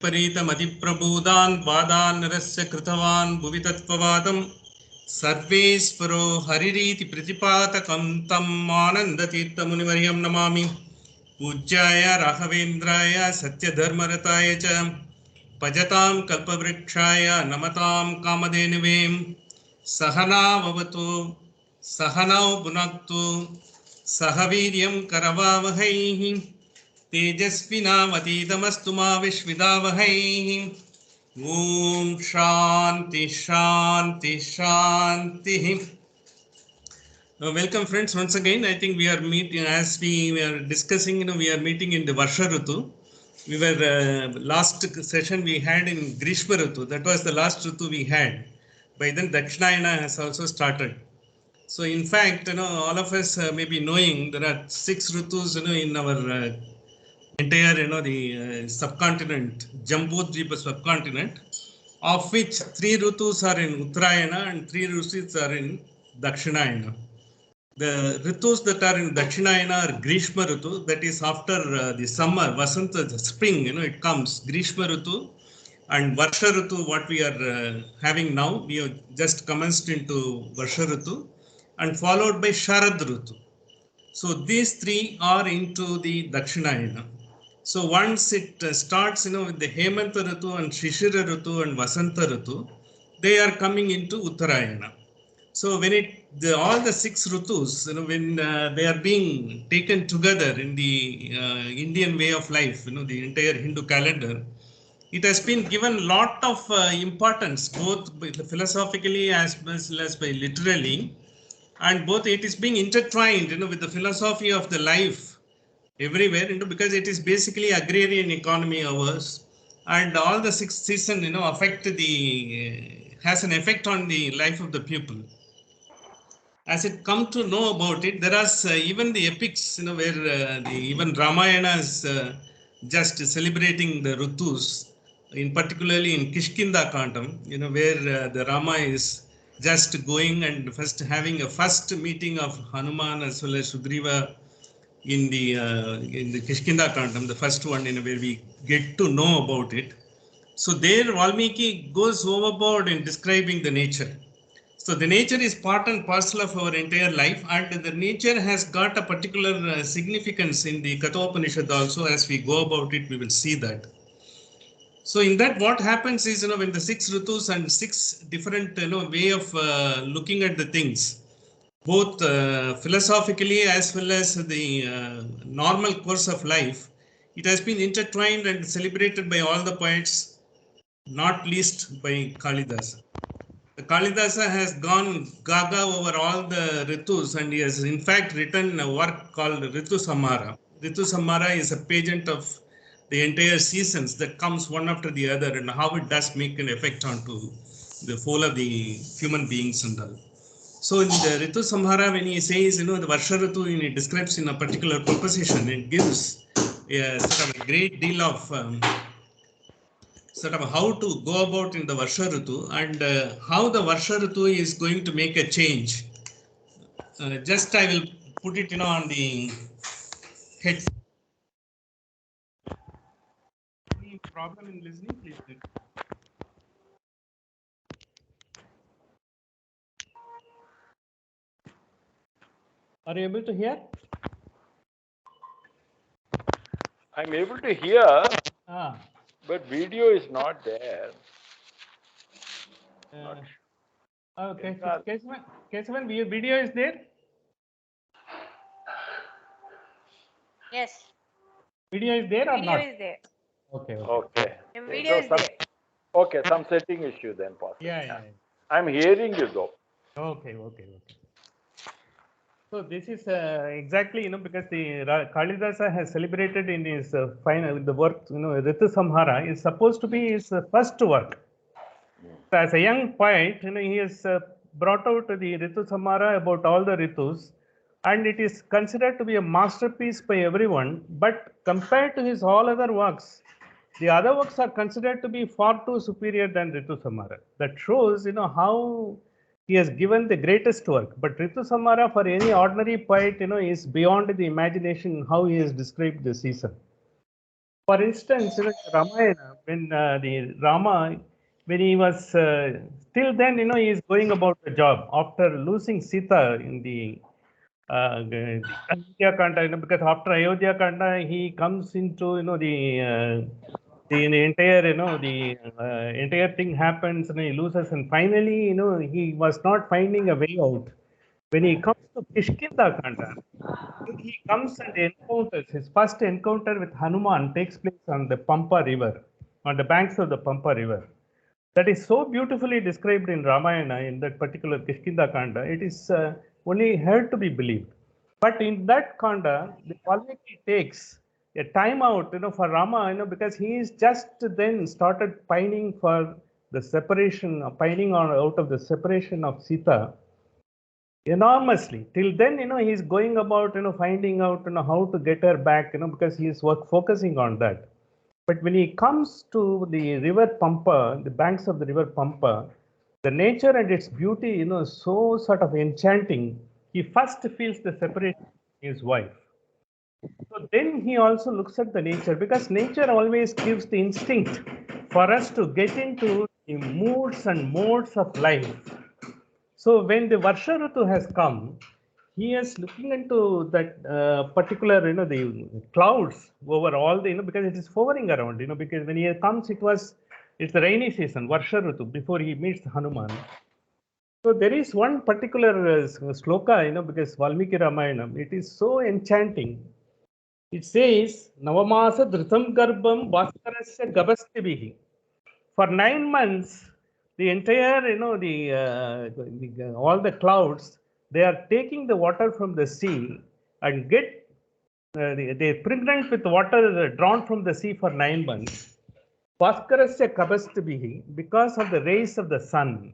परितमतिप्रबोधान् वादान् निरस्य कृतवान् भुवि तत्त्ववादं सर्वेश्वरो हरिरीति प्रतिपादकं तम् आनन्दतीर्थमुनिवर्यं नमामि। पूज्याय राघवेन्द्राय सत्यधर्मरताय च भजतां कल्पवृक्षाय नमतां कामधेनुवे सहना भवतु सहनौ भुनक्तु सह वीर्यं करवावहै तेजस्विनावतीतमस्तु मा विश्विदावहै। ॐ शान्ति शान्ति शान्तिः. Welcome friends once again. I think we are meeting as we were discussing, we are meeting in the Varsha Ritu. We were last session we had in Grishma Ritu. That was the last Ritu we had. By then Dakshinayana has also started. So in fact, all of us may be knowing there are 6 Ritus, in our entire, the subcontinent, Jambudvipa subcontinent, of which 3 Ritus are in Uttarayana and 3 Ritus are in Dakshinayana. The Ritus that are in Dakshinayana are Grishma Ritu, that is after the summer, Vasanta, the spring, it comes, Grishma Ritu, and Varsha Ritu, what we are having now, we have just commenced into Varsha Ritu, and followed by Sharad Ritu. So these 3 are into the Dakshinayana. So once it starts, with the Hemanta Ritu and Shishira Ritu and Vasanta Ritu, they are coming into Uttarayana. So when all the 6 Ritus, when they are being taken together in the Indian way of life, the entire Hindu calendar, it has been given lot of importance, both philosophically as well as by literally, and both it is being intertwined, with the philosophy of the life everywhere, because it is basically agrarian economy ours, and all the 6 seasons, affect has an effect on the life of the people. As it come to know about it, there are even the epics, where even Ramayana is just celebrating the Rutus, in particularly in Kishkinda Kandam, where the Rama is just going and first having a first meeting of Hanuman as well as Sugriva in the Kishkinda Kandam, the first one, where we get to know about it. So there Valmiki goes overboard in describing the nature. So the nature is part and parcel of our entire life, and the nature has got a particular significance in the Kathopanishad also. As we go about it, we will see that. So in that, what happens is, when the 6 Ritus and 6 different, way of looking at the things, both philosophically as well as the normal course of life, it has been intertwined and celebrated by all the poets, not least by Kalidasa. Kalidasa has gone gaga over all the Ritus, and he has in fact written a work called Ritu Samhara. Ritu Samhara is a pageant of the entire seasons that comes one after the other, and how it does make an effect onto the whole of the human beings and all. So in the Ritu Samhara, when he says, the Varsha Ritu, he describes in a particular proposition, it gives a sort of a great deal of sort of how to go about in the Varsha Ritu, and how the Varsha Ritu is going to make a change. Just I will put it, on the head. Any problem in listening, please let me know. Are you able to hear? I'm able to hear, but video is not there. Okay, Kesavan, video is there? Yes. Video is there or Video not? is there. Okay. The video is there. Okay, some setting issue then possibly. Yeah. I'm hearing you though. Okay. So this is exactly, because the Kalidasa has celebrated in his final, the work, Ritu Samhara is supposed to be his first work. So as a young poet, he has brought out the Ritu Samhara about all the Ritus, and it is considered to be a masterpiece by everyone. But compared to his all other works, the other works are considered to be far too superior than Ritu Samhara. That shows, how he has given the greatest work. But Ritu Samhara, for any ordinary poet, is beyond the imagination how he has described the season. For instance, in Ramayana, when the Rama, when he was till then, he is going about the job after losing Sita in the Ayodhya Kanda, because after Ayodhya Kanda, he comes into, the entire, the entire thing happens and he loses, and finally, he was not finding a way out. When he comes to Kishkinda Kanda, he comes and encounters, his first encounter with Hanuman takes place on the Pampa River, on the banks of the Pampa River. That is so beautifully described in Ramayana in that particular Kishkinda Kanda. It is only heard to be believed. But in that Kanda, the Valmiki takes a time out, for Rama, because he is just then started pining for the separation, pining on out of the separation of Sita enormously. Till then, he's going about, finding out, how to get her back, because he is focusing on that. But when he comes to the river Pampa, the banks of the river Pampa, the nature and its beauty, so sort of enchanting, he first feels the separation from his wife. So then he also looks at the nature, because nature always gives the instinct for us to get into the moods and modes of life. So when the Varsha Ritu has come, he is looking into that particular, the clouds over all the, because it is hovering around, because when he comes, it's the rainy season, Varsha Ritu, before he meets Hanuman. So there is one particular sloka, because Valmiki Ramayana, it is so enchanting. It says, Navamasa Dhritam Garbham Bhaskarasya Gabastibhihi. For 9 months, the entire, all the clouds, they are taking the water from the sea and they're pregnant with water drawn from the sea for 9 months. Bhaskarasya Kabastbihi, because of the rays of the sun.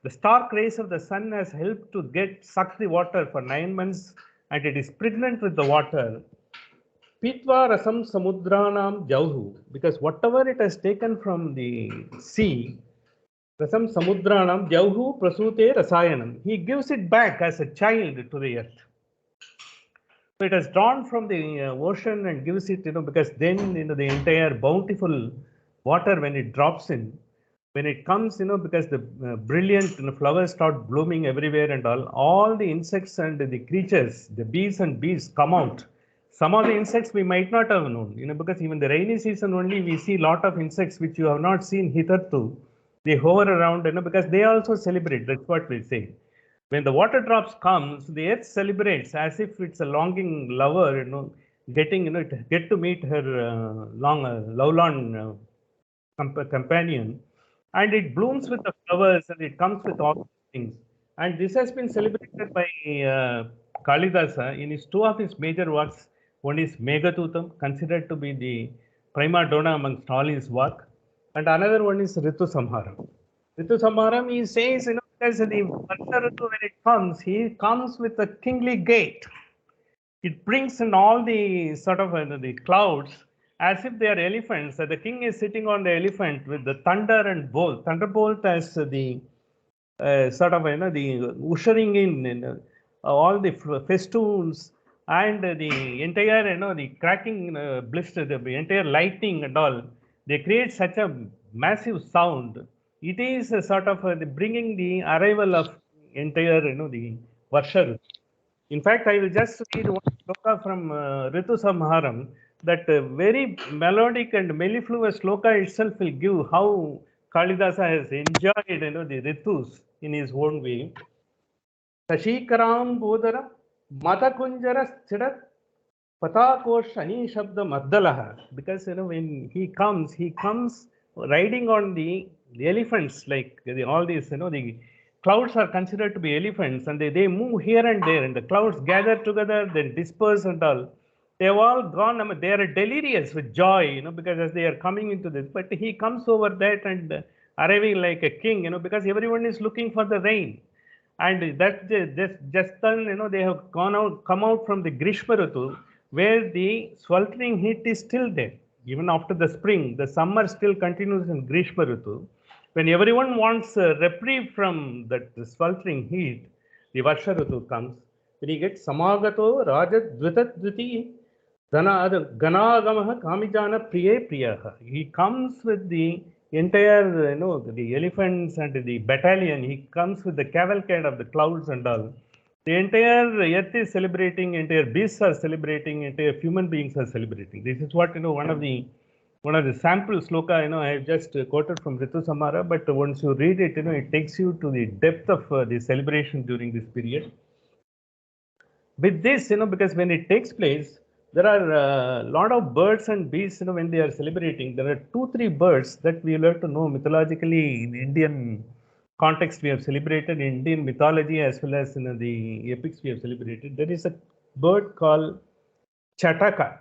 The stark rays of the sun has helped to suck the water for 9 months, and it is pregnant with the water. Pitva rasam samudranam jauhu, because whatever it has taken from the sea, rasam samudranam jauhu prasute rasayanam, he gives it back as a child to the earth. So it has drawn from the ocean and gives it, because then, the entire bountiful water, when it drops in, when it comes, because the brilliant flowers start blooming everywhere and all the insects and the creatures, the bees and bees come out. Some of the insects we might not have known, because even the rainy season only we see lot of insects which you have not seen hitherto. They hover around, because they also celebrate. That's what we say. When the water drops comes, the earth celebrates as if it's a longing lover, getting, get to meet her lovelorn companion, and it blooms with the flowers and it comes with all things. And this has been celebrated by Kalidasa in two of his major works. One is Meghadutam, considered to be the prima donna amongst all his work, and another one is Ritu Samharam. Ritu Samharam, he says, because the Varsha Ritu, when it comes, he comes with a kingly gait. It brings in all the sort of the clouds as if they are elephants. The king is sitting on the elephant with the thunder and bolt. Thunderbolt as the sort of the ushering in all the festoons and the entire the cracking blister, the entire lightning and all. They create such a massive sound. It is a sort of bringing the arrival of entire the Varsha. In fact, I will just read one sloka from Ritu Samharam, that very melodic and mellifluous sloka itself will give how Kalidasa has enjoyed the Ritus in his own way. Sashikaram Bodara Matakunjara Sidat Patakoshani Shabda Maddalaha. Because when he comes riding on the elephants, like all these, the clouds are considered to be elephants, and they move here and there, and the clouds gather together, then disperse and all. They have all gone, they are delirious with joy, because as they are coming into this, but he comes over that and arriving like a king, because everyone is looking for the rain. And that just then, they have come out from the Grishma Ritu, where the sweltering heat is still there. Even after the spring, the summer still continues in Grishma Ritu. When everyone wants a reprieve from that sweltering heat, the Varsha Ritu comes. When you get Samagato Raja Dvita Dviti Ganagamaha Kamijana Priye Priyaha. He comes with the entire, the elephants and the battalion. He comes with the cavalcade of the clouds and all. The entire earth is celebrating, entire beasts are celebrating, entire human beings are celebrating. This is what, one of the sample sloka, I have just quoted from Ritu Samara, but once you read it, it takes you to the depth of the celebration during this period. With this, because when it takes place, there are a lot of birds and beasts, when they are celebrating. There are 2-3 birds that we learn to know mythologically in Indian context. We have celebrated in Indian mythology as well as in the epics we have celebrated. There is a bird called Chataka.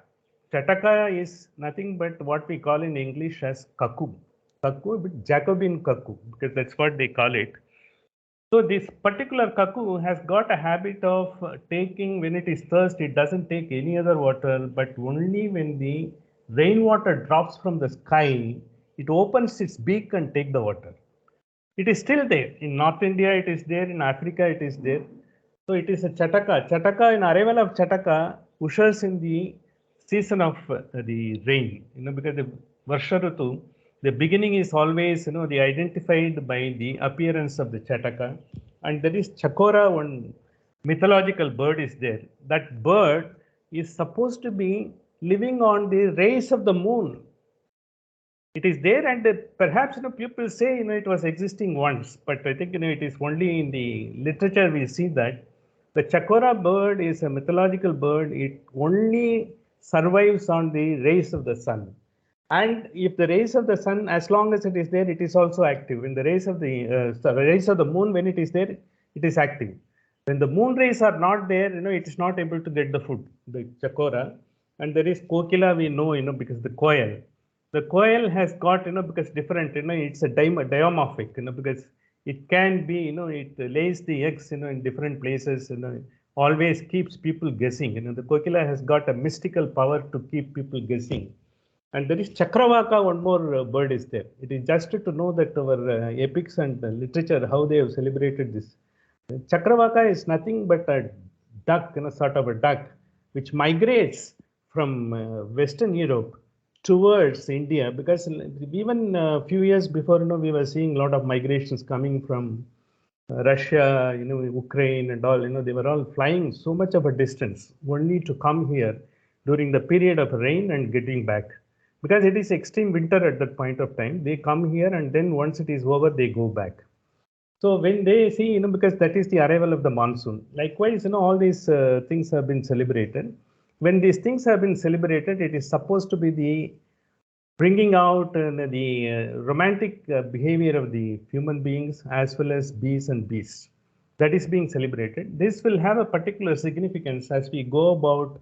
Chataka is nothing but what we call in English as cuckoo. Cuckoo, but Jacobin cuckoo, because that's what they call it. So this particular cuckoo has got a habit of taking, when it is thirsty, it doesn't take any other water, but only when the rainwater drops from the sky, it opens its beak and take the water. It is still there. In North India, it is there. In Africa, it is there. So it is a Chataka. Chataka, in arrival of Chataka, ushers in the season of the rain, because the Varsha Ritu, the beginning is always, the identified by the appearance of the Chataka. And there is Chakora, one mythological bird is there. That bird is supposed to be living on the rays of the moon. It is there, and perhaps people say it was existing once, but I think it is only in the literature we see that the Chakora bird is a mythological bird. It only survives on the rays of the sun, and if the rays of the sun, as long as it is there, it is also active. In the rays of the moon, when it is there, it is active. When the moon rays are not there, it is not able to get the food, the Chakora. And there is Kokila, we know, because the quail. The quail has got, because different, it's a diamorphic, because it can be, it lays the eggs, in different places, always keeps people guessing. The Kokila has got a mystical power to keep people guessing. And there is Chakravaka, one more bird is there. It is just to know that our epics and literature, how they have celebrated this. Chakravaka is nothing but a duck, sort of a duck, which migrates from Western Europe towards India, because even a few years before, we were seeing a lot of migrations coming from Russia, Ukraine and all, they were all flying so much of a distance only to come here during the period of rain and getting back. Because it is extreme winter at that point of time, they come here and then once it is over, they go back. So when they see, because that is the arrival of the monsoon. Likewise, all these things have been celebrated. When these things have been celebrated, it is supposed to be the bringing out the romantic behavior of the human beings as well as bees and beasts. That is being celebrated. This will have a particular significance as we go about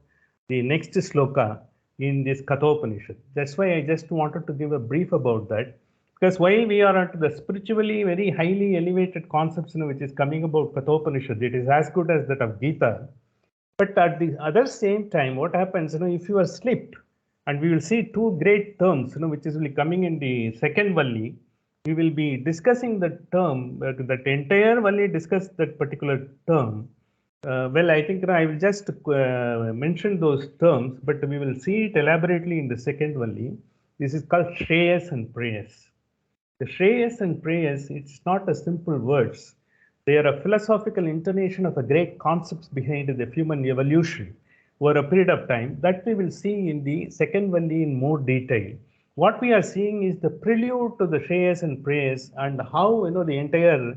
the next sloka in this Kathopanishad. That's why I just wanted to give a brief about that. Because while we are at the spiritually very highly elevated concepts, which is coming about Kathopanishad, it is as good as that of Gita. But at the other same time, what happens, if you are slipped, and we will see 2 great terms, which is really coming in the second Valli, we will be discussing the term, that entire Valli discuss that particular term. Well, I think I will just mention those terms, but we will see it elaborately in the second Valli. This is called Shreyas and Preyas. The Shreyas and Preyas, it's not a simple words. They are a philosophical intonation of a great concepts behind the human evolution over a period of time that we will see in the second Valli in more detail. What we are seeing is the prelude to the Shreyas and Preyas and how, the entire,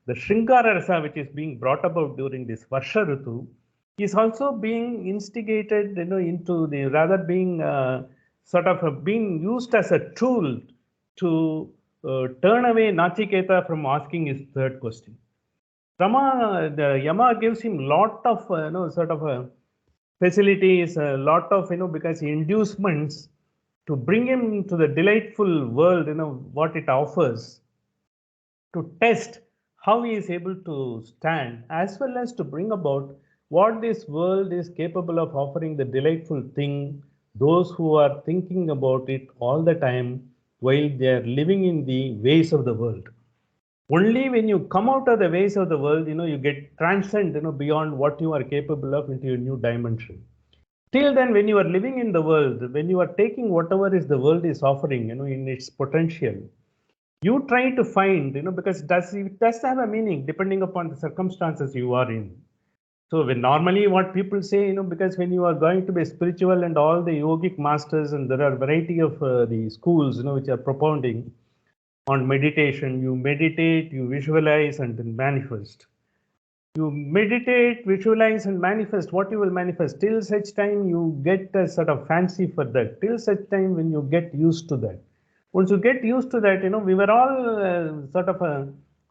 the Shringara Rasa which is being brought about during this Varsha Ritu is also being instigated, into the, rather being sort of being used as a tool to turn away Nachiketa from asking his third question. The Yama gives him lot of, sort of facilities, a lot of, because inducements to bring him to the delightful world, what it offers, to test how he is able to stand, as well as to bring about what this world is capable of offering, the delightful thing, those who are thinking about it all the time while they are living in the ways of the world. Only when you come out of the ways of the world, you get transcend, beyond what you are capable of into a new dimension. Till then, when you are living in the world, when you are taking whatever is the world is offering, in its potential, you try to find, because it does have a meaning depending upon the circumstances you are in. So when normally what people say, because when you are going to be spiritual and all the yogic masters, and there are variety of the schools, which are propounding on meditation, you meditate, you visualize and then manifest. You meditate, visualize and manifest. What you will manifest till such time you get a sort of fancy for that, till such time when you get used to that. Once you get used to that, we were all sort of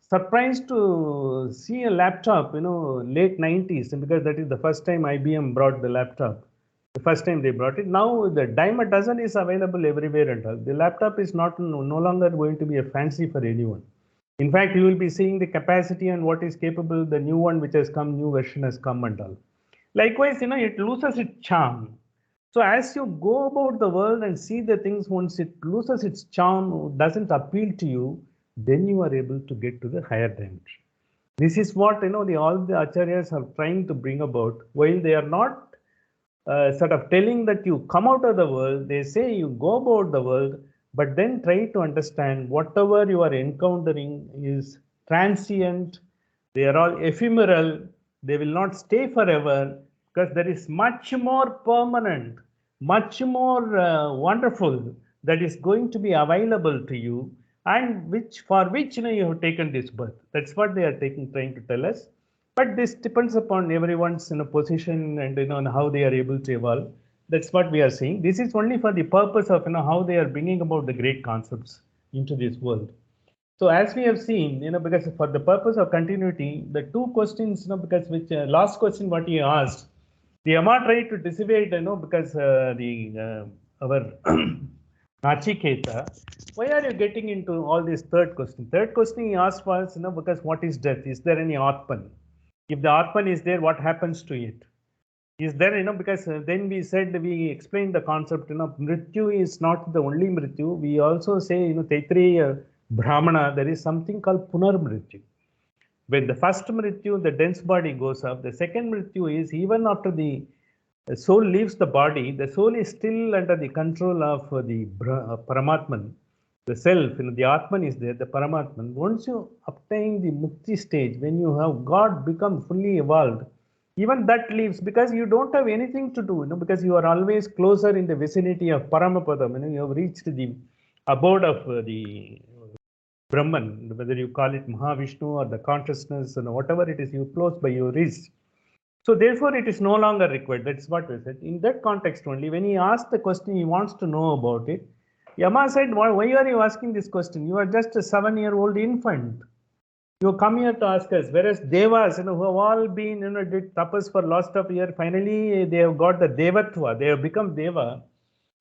surprised to see a laptop, late 90s, because that is the first time IBM brought the laptop. The first time they brought it. Now the dime a dozen is available everywhere and all. The laptop is no longer going to be a fancy for anyone. In fact, you will be seeing the capacity and what is capable, the new one which has come, new version has come and all. Likewise, it loses its charm. So as you go about the world and see the things, once it loses its charm, doesn't appeal to you, then you are able to get to the higher dimension. This is what, all the acharyas are trying to bring about. While they are not sort of telling that you come out of the world, they say you go about the world, but then try to understand whatever you are encountering is transient, they are all ephemeral, they will not stay forever, because there is much more permanent, much more wonderful that is going to be available to you, and for which you have taken this birth. That's what they are trying to tell us. But this depends upon everyone's position and and how they are able to evolve. That's what we are saying. This is only for the purpose of how they are bringing about the great concepts into this world. So as we have seen, because for the purpose of continuity, the two questions, because which last question what he asked, the Yama tried to dissipate, because our Nachiketa, why are you getting into all this third question? Third question he asked was, because what is death? Is there any Atman? If the Atman is there, what happens to it? Is there, because then we explained the concept, Mrityu is not the only Mrityu. We also say, Taittiriya Brahmana, there is something called Punar Mrityu. When the first Mrityu, the dense body goes up, the second Mrityu is even after the soul leaves the body, the soul is still under the control of the Paramatman, the self, the Atman is there, the Paramatman. Once you obtain the Mukti stage, when you have God become fully evolved, even that leaves, because you don't have anything to do, because you are always closer in the vicinity of Paramapadam, you have reached the abode of the Brahman, whether you call it Mahavishnu or the consciousness, whatever it is, you close by your wrist. So therefore, it is no longer required. That's what we said. In that context only, when he asked the question, he wants to know about it. Yama said, why are you asking this question? You are just a 7-year-old infant. You come here to ask us. Whereas Devas, who have all been, did tapas for last of year, finally they have got the Devatva. They have become Deva.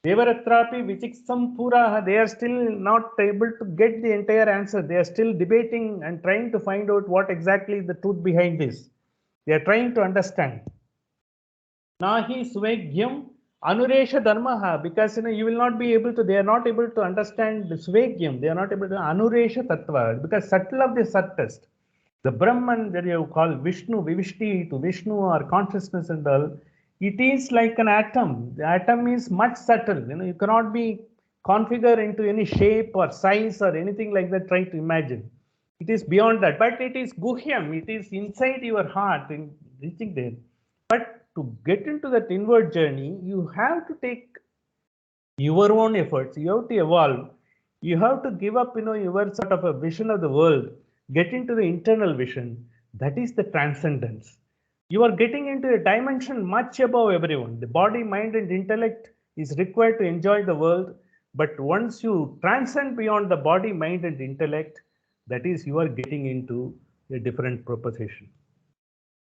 Devaratrapi Vichiksam Puraha, they are still not able to get the entire answer. They are still debating and trying to find out what exactly the truth behind this. They are trying to understand. Nahi Swagyam Anuresha Dharmaha, because you will not be able to, they are not able to understand the Swagyam, they are not able to Anuresha Tattva, because subtle of the subtlest. The Brahman that you call Vishnu, Vivishti to Vishnu or consciousness and all, it is like an atom. The atom is much subtle. You cannot be configured into any shape or size or anything like that. Try to imagine. It is beyond that. But it is guhyam. It is inside your heart, in reaching there. But to get into that inward journey, you have to take your own efforts. You have to evolve. You have to give up, your sort of a vision of the world. Get into the internal vision. That is the transcendence. You are getting into a dimension much above everyone. The body, mind, and intellect is required to enjoy the world. But once you transcend beyond the body, mind, and intellect, that is, you are getting into a different proposition.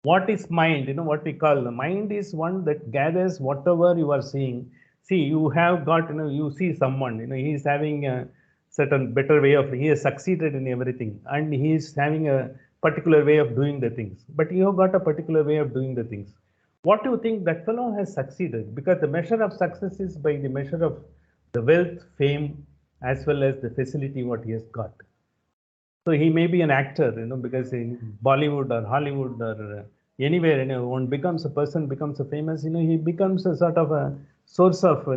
What is mind? What we call the mind is one that gathers whatever you are seeing. See, you have got, you see someone, he is having a certain better way of, he has succeeded in everything, and he is having a particular way of doing the things. But you have got a particular way of doing the things. What do you think that fellow has succeeded? Because the measure of success is by the measure of the wealth, fame, as well as the facility what he has got. So he may be an actor, because in Bollywood or Hollywood or anywhere, one becomes a person, becomes a famous, he becomes a sort of a source of,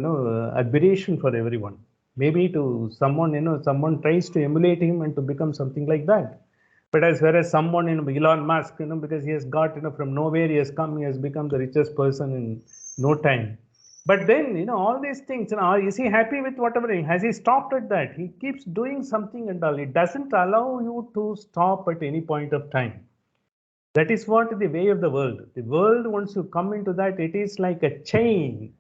admiration for everyone. Maybe to someone, someone tries to emulate him and to become something like that. But as whereas someone, Elon Musk, because he has got, from nowhere he has come, he has become the richest person in no time. But then, all these things, is he happy with whatever? Has he stopped at that? He keeps doing something and all. It doesn't allow you to stop at any point of time. That is what the way of the world. The world, once you come into that, it is like a chain.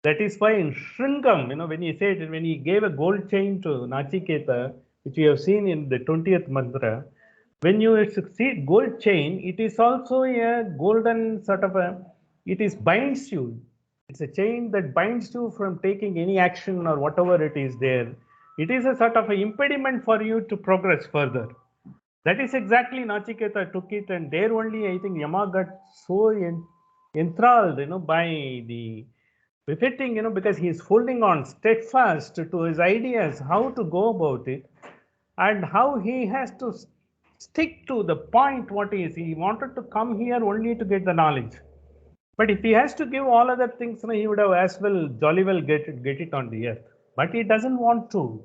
That is why in Shringam, when he said, when he gave a gold chain to Nachiketa, which we have seen in the 20th mantra, when you see gold chain, it is also a golden sort of it is binds you. It's a chain that binds you from taking any action or whatever it is there. It is a sort of an impediment for you to progress further. That is exactly Nachiketa took it, and there only I think Yama got so enthralled, by the befitting, because he is holding on steadfast to his ideas, how to go about it, and how he has to stick to the point what is. He wanted to come here only to get the knowledge. But if he has to give all other things, he would have as well jolly well get it on the earth. But he doesn't want to,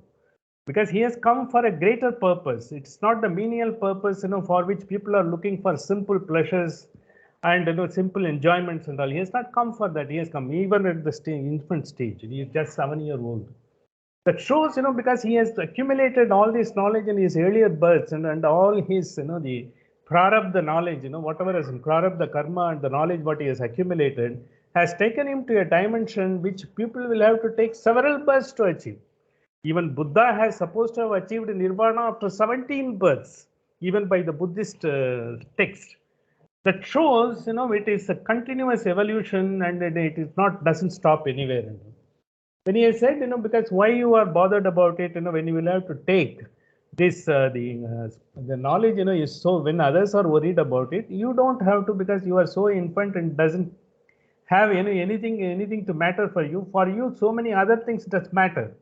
because he has come for a greater purpose. It's not the menial purpose, for which people are looking for simple pleasures and simple enjoyments and all. He has not come for that. He has come even at the infant stage. He is just 7-year-old. That shows, because he has accumulated all this knowledge in his earlier births and all his, the prarabdha knowledge, whatever is in prarabdha karma and the knowledge what he has accumulated has taken him to a dimension which people will have to take several births to achieve. Even Buddha has supposed to have achieved nirvana after 17 births, even by the Buddhist text. That shows, it is a continuous evolution and it is not, doesn't stop anywhere. When he has said, because why you are bothered about it, when you will have to take this, the knowledge, is so, when others are worried about it, you don't have to, because you are so infant and doesn't have anything to matter for you. For you, so many other things does matter.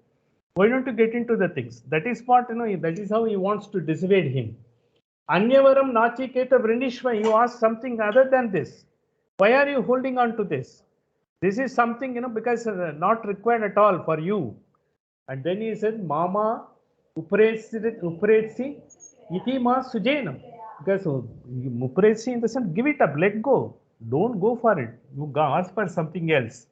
Why don't you get into the things? That is what, that is how he wants to dissuade him. Anyavaram Nachiketa Vrindishva, you ask something other than this. Why are you holding on to this? This is something, because not required at all for you. And then he said, Mama Upretsi Iti Ma Sujenam. Because Upretsi in the sense, give it up, let go. Don't go for it. You ask for something else.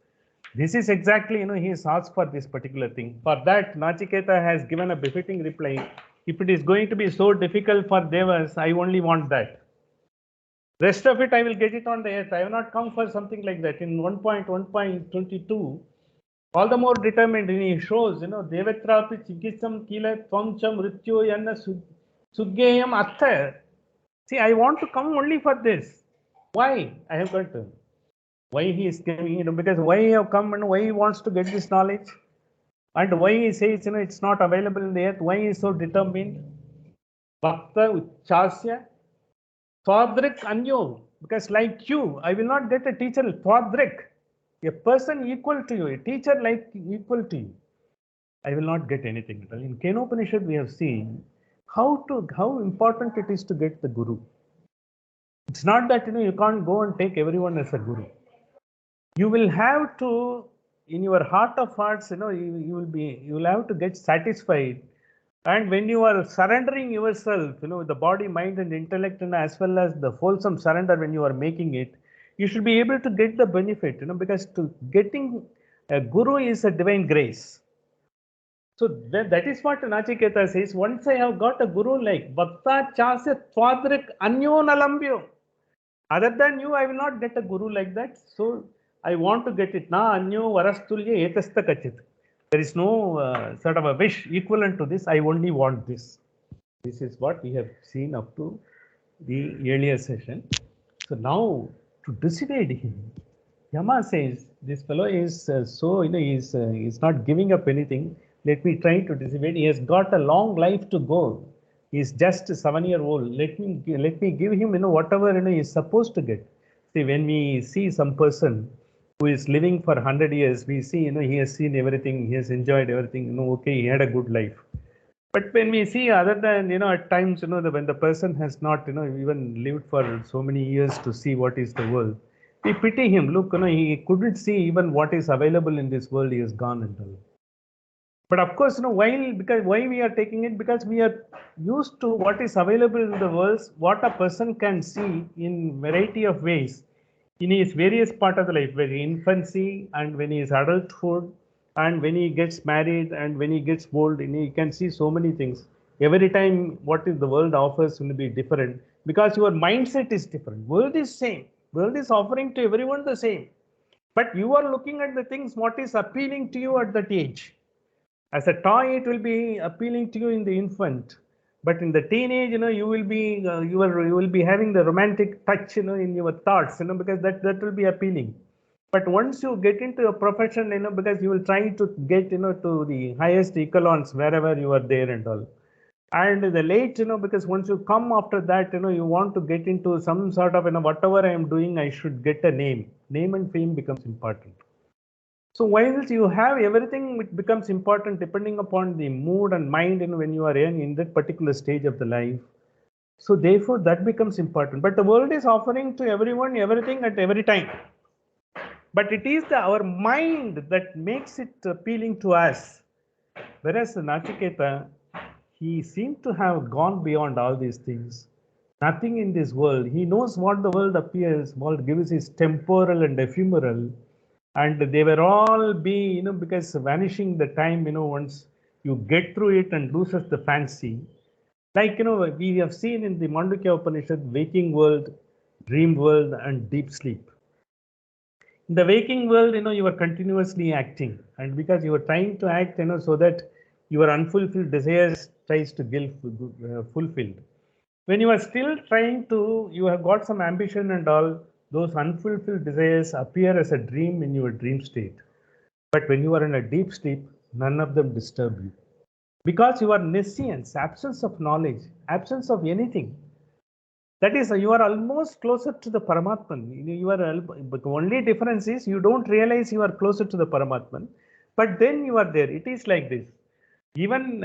This is exactly, he has asked for this particular thing. For that, Nachiketa has given a befitting reply. If it is going to be so difficult for Devas, I only want that. Rest of it, I will get it on the earth. I have not come for something like that. In 1.1.22, all the more determined, he shows, Devatrapi Chikisam Kila Twamcham Rityo Yanna Sugayam Atha. See, I want to come only for this. Why? I have got to. Why he is giving, because why he have come and why he wants to get this knowledge, and why he says, it's not available in the earth, why he is so determined. Bhakta Uchasya Twadrik Anyo, because like you, I will not get a teacher, Twadrik, a person equal to you, a teacher like equal to you. I will not get anything. In Kathopanishad, we have seen how important it is to get the guru. It's not that, you can't go and take everyone as a guru. You will have to, in your heart of hearts, you will have to get satisfied. And when you are surrendering yourself, with the body, mind and intellect, and as well as the wholesome surrender when you are making it, you should be able to get the benefit, because getting a guru is a divine grace. So that is what Nachiketa says. Once I have got a guru like Bhakta Chasya Twadrik Anyo Nalambyo. Other than you, I will not get a guru like that. So I want to get it. Na Anyo Varastulya Etasta Kachit. There is no sort of a wish equivalent to this. I only want this. This is what we have seen up to the earlier session. So now to dissuade him, Yama says this fellow is he's not giving up anything. Let me try to dissuade. He has got a long life to go. He is just 7-year-old. Let me give him whatever he is supposed to get. See, when we see some person who is living for 100 years, we see he has seen everything, he has enjoyed everything. Okay, he had a good life. But when we see other than, at times, when the person has not, even lived for so many years to see what is the world, we pity him. Look, he couldn't see even what is available in this world. He is gone and all. But of course, why we are taking it? Because we are used to what is available in the world, what a person can see in variety of ways in his various part of the life, where infancy and when he is adulthood and when he gets married and when he gets old, and he can see so many things. Every time what is the world offers will be different because your mindset is different. World is same. World is offering to everyone the same. But you are looking at the things what is appealing to you at that age. As a toy, it will be appealing to you in the infant, but in the teenage, you will be you will be having the romantic touch, in your thoughts, because that will be appealing. But once you get into a profession, because you will try to get, to the highest echelons wherever you are there and all. And the late, because once you come after that, you want to get into some sort of, whatever I am doing, I should get a name. Name and fame becomes important. So while you have everything, which becomes important depending upon the mood and mind, when you are in that particular stage of the life. So therefore that becomes important. But the world is offering to everyone everything at every time. But it is our mind that makes it appealing to us. Whereas Nachiketa, he seemed to have gone beyond all these things. Nothing in this world. He knows what the world appears, what gives is temporal and ephemeral. And they were all be, because vanishing the time, once you get through it and loses the fancy. Like, we have seen in the Mandukya Upanishad, waking world, dream world, and deep sleep. In the waking world, you are continuously acting, and because you are trying to act, so that your unfulfilled desires tries to get fulfilled. When you are still trying to, you have got some ambition and all, those unfulfilled desires appear as a dream in your dream state. But when you are in a deep sleep, none of them disturb you. Because you are nescience, absence of knowledge, absence of anything. That is, you are almost closer to the Paramatman. But the only difference is you don't realize you are closer to the Paramatman, but then you are there. It is like this. Even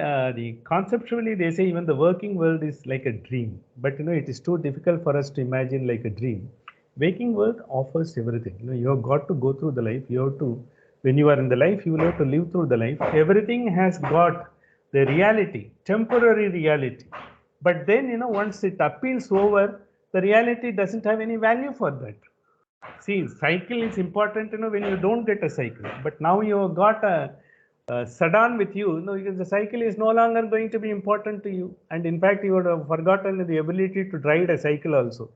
conceptually, they say even the working world is like a dream. But it is too difficult for us to imagine like a dream. Waking world offers everything. You have got to go through the life. You have to, when you are in the life, you will have to live through the life. Everything has got the reality, temporary reality. But then, once it appeals over, the reality doesn't have any value for that. See, cycle is important, when you don't get a cycle. But now you have got a sedan with you, because the cycle is no longer going to be important to you. And in fact, you would have forgotten the ability to ride a cycle also.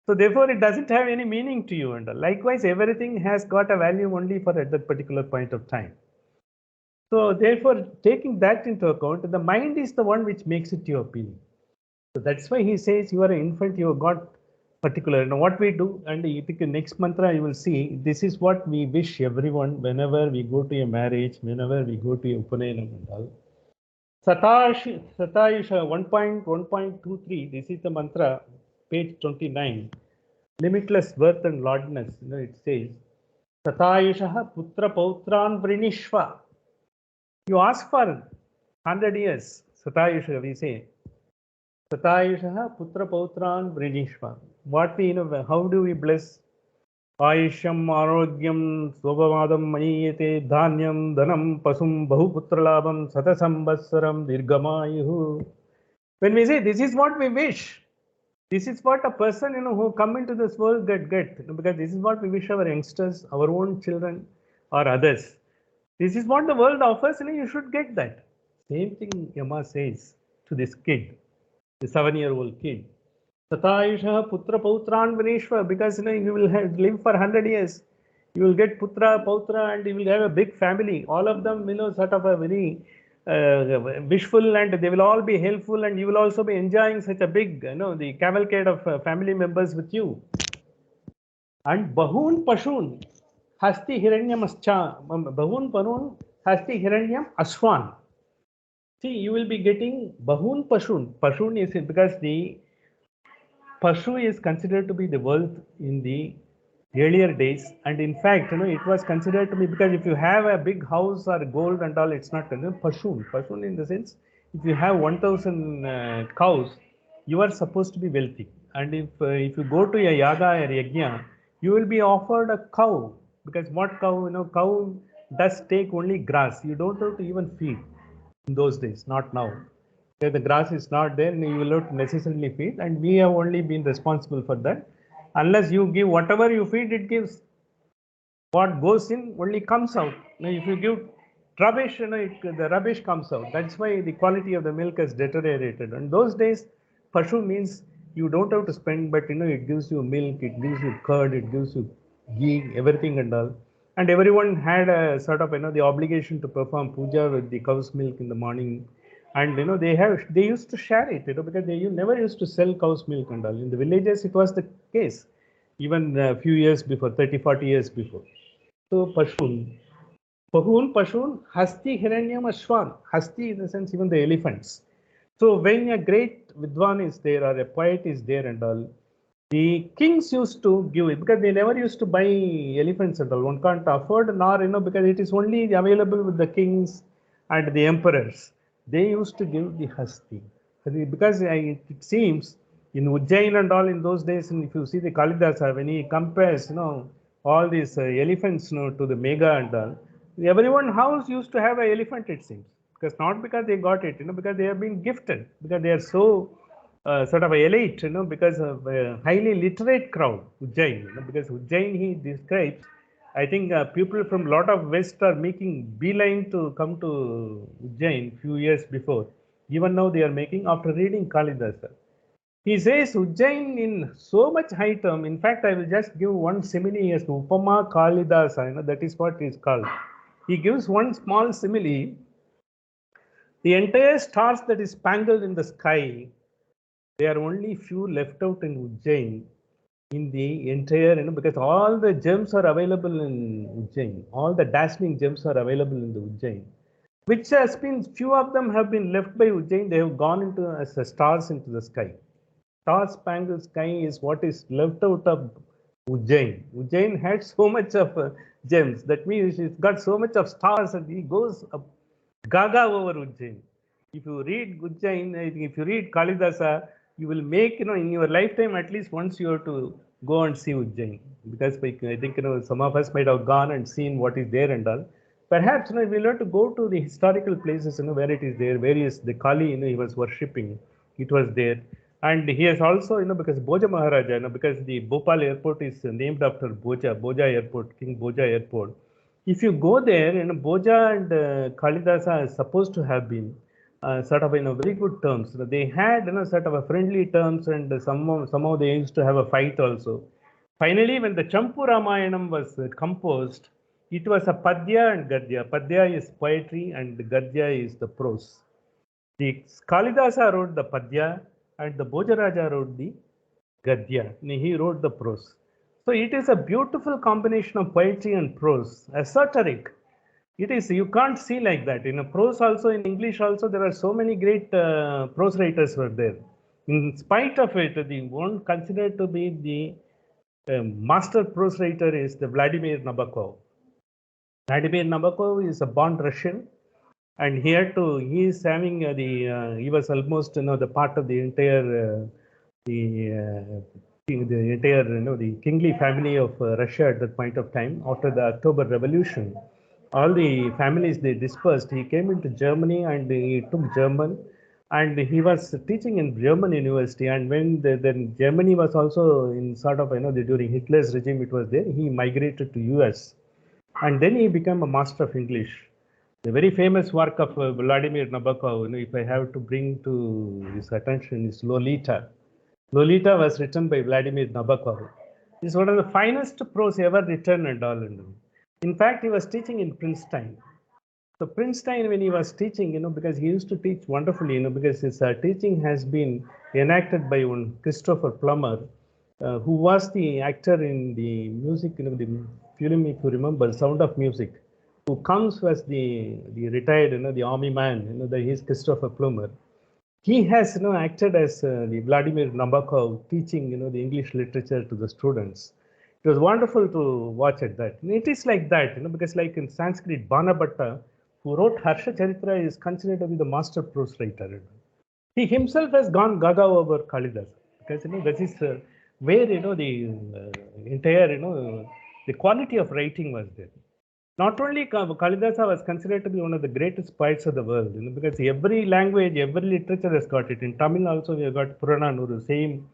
So therefore, it doesn't have any meaning to you. And likewise, everything has got a value only for at that particular point of time. So therefore, taking that into account, the mind is the one which makes it your appealing. So that's why he says you are an infant, you have got particular. Now what we do, and the next mantra you will see, this is what we wish everyone whenever we go to a marriage, whenever we go to a Upanayana and all. Satayusha 1.1.23, this is the mantra, page 29. Limitless worth and lordness, it says, Satayusha putra pautran vrinishva. You ask for 100 years, Satayusha, we say. Satayusha putra pautran vrinishva. What we, how do we bless? Ayushyam arogyam svabhamadam maniyate dhanyam dhanam pasum bahuputralabham satasambassaram dirgamayuhu. When we say this is what we wish, this is what a person, who come into this world get, because this is what we wish our youngsters, our own children or others. This is what the world offers, you should get that. Same thing Yama says to this kid, the 7-year-old kid. Satayusha putra pautran vinishva, because you will live for 100 years. You will get putra, pautra, and you will have a big family. All of them, sort of a very wishful, and they will all be helpful, and you will also be enjoying such a big, the cavalcade of family members with you. And bahun pashun hasti hiranyam ascha, bahun parun hasti hiranyam aswan. See, you will be getting bahun pashun. Pashun is because the Pashu is considered to be the wealth in the earlier days, and in fact, it was considered to be, because if you have a big house or gold and all, it's not considered Pashun. Pashun in the sense, if you have 1000 cows, you are supposed to be wealthy. And if you go to a yaga or yajna, you will be offered a cow, because what cow, cow does take only grass. You don't have to even feed in those days, not now. Where the grass is not there, and you will not necessarily feed, and we have only been responsible for that. Unless you give whatever you feed, it gives. What goes in only comes out. Now, if you give rubbish, the rubbish comes out. That's why the quality of the milk has deteriorated. And those days, pashu means you don't have to spend, but it gives you milk, it gives you curd, it gives you ghee, everything and all. And everyone had a sort of the obligation to perform puja with the cow's milk in the morning. And they used to share it, because they never used to sell cow's milk and all. In the villages, it was the case, even a few years before, 30, 40 years before. So Pashun, Pashun, Hasti, Hiranyam, Ashwan. Hasti in the sense even the elephants. So when a great Vidwan is there or a poet is there and all, the kings used to give it, because they never used to buy elephants and all. One can't afford, nor because it is only available with the kings and the emperors. They used to give the Hasti. Because it seems in Ujjain and all in those days, and if you see the Kalidasa, when he compares, all these elephants, to the Mega and all, everyone house used to have an elephant, it seems. Because not because they got it, because they have been gifted, because they are so sort of elite, because of a highly literate crowd, Ujjain, because Ujjain he describes, I think people from lot of West are making beeline to come to Ujjain few years before. Even now they are making after reading Kalidasa. He says Ujjain in so much high term. In fact, I will just give one simile as to Upama Kalidasa, that is what is called. He gives one small simile. The entire stars that is spangled in the sky, there are only few left out in Ujjain in the entire, because all the gems are available in Ujjain. All the dazzling gems are available in the Ujjain, which has been, few of them have been left by Ujjain. They have gone into as stars into the sky. Star-spangled sky is what is left out of Ujjain. Ujjain had so much of gems. That means it's got so much of stars, and he goes up gaga over Ujjain. If you read Ujjain, if you read Kalidasa, you will make, in your lifetime, at least once you have to go and see Ujjain. Because I think, some of us might have gone and seen what is there and all. Perhaps, we'll have to go to the historical places, where it is there, where is the Kali, he was worshipping. It was there. And he has also, because Bhoja Maharaja, because the Bhopal airport is named after Bhoja airport, King Bhoja airport. If you go there, Bhoja and Kalidasa are supposed to have been sort of very good terms. They had sort of a friendly terms, and somehow they used to have a fight also. Finally, when the Champu Ramayanam was composed, it was a Padya and Gadya. Padya is poetry and Gadya is the prose. The Kalidasa wrote the Padya and the Bhojaraja wrote the Gadya. He wrote the prose. So it is a beautiful combination of poetry and prose, esoteric. It is, you can't see like that. In a prose also, in English also, there are so many great prose writers were there. In spite of it, the one considered to be the master prose writer is the Vladimir Nabokov. Vladimir Nabokov is a born Russian, and he is having he was almost the part of the entire the entire the kingly family of Russia at that point of time. After the October Revolution, all the families they dispersed. He came into Germany and he took German, and he was teaching in German university. And when then Germany was also in sort of during Hitler's regime, it was there. He migrated to US, and then he became a master of English. The very famous work of Vladimir Nabokov, if I have to bring to his attention, is Lolita. Lolita was written by Vladimir Nabokov. It's one of the finest prose ever written and all. In fact, he was teaching in Princeton. So Princeton, when he was teaching, because he used to teach wonderfully, because his teaching has been enacted by one Christopher Plummer, who was the actor in the music, the film, if you remember, Sound of Music, who comes as the retired, the army man, he's Christopher Plummer. He has, acted as the Vladimir Nabokov teaching, the English literature to the students. It was wonderful to watch at that. And it is like that, because like in Sanskrit, Banabhatta, who wrote Harsha Charitra, is considered to be the master prose writer. He himself has gone gaga over Kalidasa, because that is where the entire the quality of writing was there. Not only Kalidasa was considered to be one of the greatest poets of the world, because every language, every literature has got it. In Tamil also we have got Purananuru, same.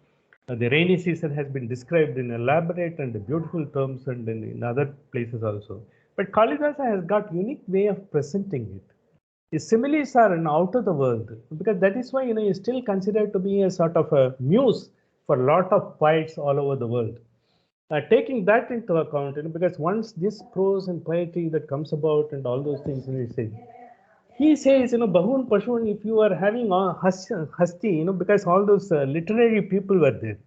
The rainy season has been described in elaborate and beautiful terms, and in other places also. But Kalidasa has got unique way of presenting it. His similes are out of the world, because that is why he is still considered to be a sort of a muse for a lot of poets all over the world. Taking that into account, because once this prose and poetry that comes about and all those things, he says, Bahun Pashun, if you are having a hasti, because all those literary people were there.